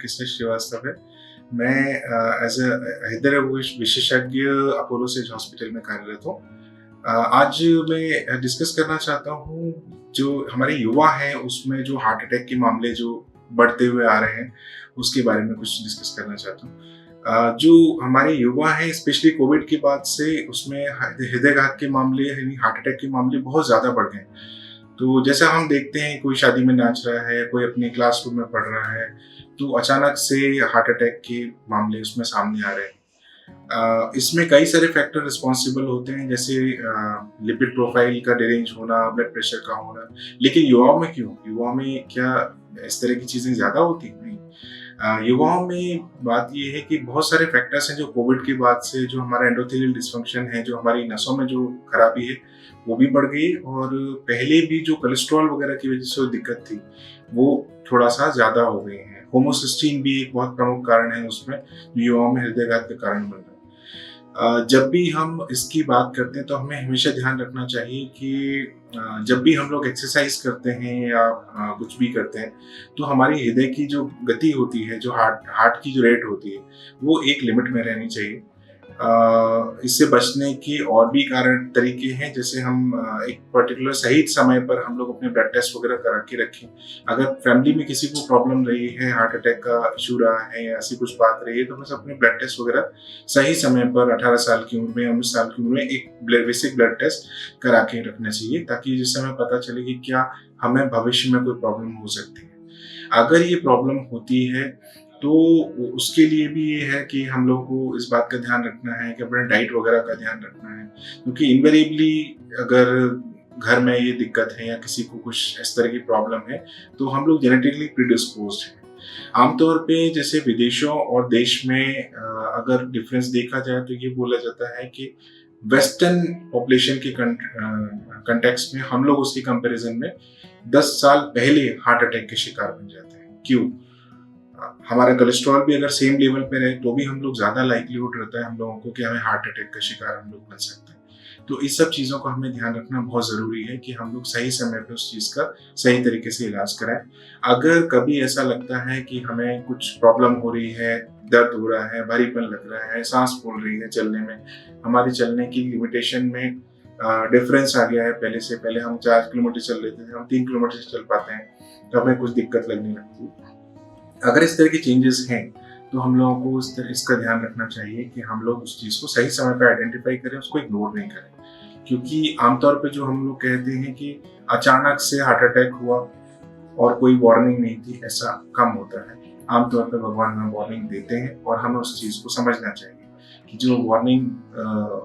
किशोर श्रीवास्तव है। मैं as a हृदय रोग विशेषज्ञ अपोलो सेज हॉस्पिटल में कार्यरत हूँ। आज मैं डिस्कस करना चाहता हूँ, जो हमारे युवा हैं उसमें जो हार्ट अटैक के मामले जो बढ़ते हुए आ रहे हैं, उसके बारे में कुछ डिस्कस करना चाहता हूँ। जो हमारे युवा हैं स्पेशली कोविड के बाद से उसमें हृदयघात के मामले यानी हार्ट अटैक के मामले बहुत ज़्यादा बढ़ गए हैं। तो जैसा हम देखते हैं, कोई शादी में नाच रहा है, कोई अपने क्लासरूम में पढ़ रहा है, तो अचानक से हार्ट अटैक के मामले उसमें सामने आ रहे हैं। इसमें कई सारे फैक्टर रिस्पॉन्सिबल होते हैं, जैसे लिपिड प्रोफाइल का डिरेंज होना, ब्लड प्रेशर का होना। लेकिन युवाओं में क्यों? युवाओं में क्या इस तरह की चीज़ें ज़्यादा होती हैं? नहीं। युवाओं में बात ये है कि बहुत सारे फैक्टर्स हैं जो कोविड के बाद से, जो हमारा एंडोथेलियल डिस्फंक्शन है, जो हमारी नसों में जो खराबी है, वो भी बढ़ गई। और पहले भी जो कोलेस्ट्रॉल वगैरह की वजह से वो दिक्कत थी, वो थोड़ा-सा ज़्यादा हो गई है। होमोसिस्टीन भी एक बहुत प्रमुख कारण है उसमें, जो युवाओं में हृदयघात का कारण बन रहा है। जब भी हम इसकी बात करते हैं तो हमें हमेशा ध्यान रखना चाहिए कि जब भी हम लोग एक्सरसाइज करते हैं या कुछ भी करते हैं, तो हमारी हृदय की जो गति होती है, जो हार्ट हार्ट की जो रेट होती है, वो एक लिमिट में रहनी चाहिए। इससे बचने के और भी कारण तरीके हैं, जैसे हम एक पर्टिकुलर सही समय पर हम लोग अपने ब्लड टेस्ट वगैरह करा के रखें। अगर फैमिली में किसी को प्रॉब्लम रही है, हार्ट अटैक का इशू रहा है या ऐसी कुछ बात रही है, तो बस अपने ब्लड टेस्ट वगैरह सही समय पर 18 साल की उम्र में, 19 साल की उम्र में एक बेसिक ब्लड टेस्ट करा के रखना चाहिए, ताकि जिस समय पता चले कि क्या हमें भविष्य में कोई प्रॉब्लम हो सकती है। अगर ये प्रॉब्लम होती है, तो उसके लिए भी ये है कि हम लोग को इस बात का ध्यान रखना है कि अपने डाइट वगैरह का ध्यान रखना है, क्योंकि इनवेरिएबली अगर घर में ये दिक्कत है या किसी को कुछ इस तरह की प्रॉब्लम है, तो हम लोग जेनेटिकली प्रीडिस्पोज्ड हैं। आमतौर पे जैसे विदेशों और देश में अगर डिफरेंस देखा जाए, तो ये बोला जाता है कि वेस्टर्न पॉपुलेशन के कंटेक्स्ट में हम लोग उसके कंपैरिजन में 10 साल पहले हार्ट अटैक के शिकार बन जाते हैं। क्यों? हमारा कोलेस्ट्रॉल भी अगर सेम लेवल पे रहे, तो भी हम लोग ज़्यादा लाइक्लीहुड रहता है हम लोगों को कि हमें हार्ट अटैक का शिकार हम लोग बन सकते हैं। तो इस सब चीज़ों का हमें ध्यान रखना बहुत ज़रूरी है कि हम लोग सही समय पे उस चीज़ का सही तरीके से इलाज कराएँ। अगर कभी ऐसा लगता है कि हमें कुछ प्रॉब्लम हो रही है, दर्द हो रहा है, भारीपन लग रहा है, साँस फूल रही है चलने में, हमारी चलने की लिमिटेशन में डिफरेंस आ गया है पहले से। पहले हम 4 किलोमीटर चल लेते थे, हम 3 किलोमीटर से चल पाते हैं, तो हमें कुछ दिक्कत लगने लगती है। अगर इस तरह की चेंजेस हैं, तो हम लोगों को इसका ध्यान रखना चाहिए कि हम लोग उस चीज़ को सही समय पे आइडेंटिफ़ाई करें, उसको इग्नोर नहीं करें। क्योंकि आमतौर पे जो हम लोग कहते हैं कि अचानक से हार्ट अटैक हुआ और कोई वार्निंग नहीं थी, ऐसा कम होता है। आमतौर पे भगवान हमें वार्निंग देते हैं और हमें उस चीज़ को समझना चाहिए कि जो वार्निंग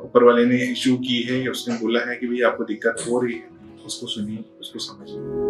ऊपर वाले ने इश्यू की है या उसने बोला है कि भई आपको दिक्कत हो रही है, उसको सुनिए, उसको समझिए।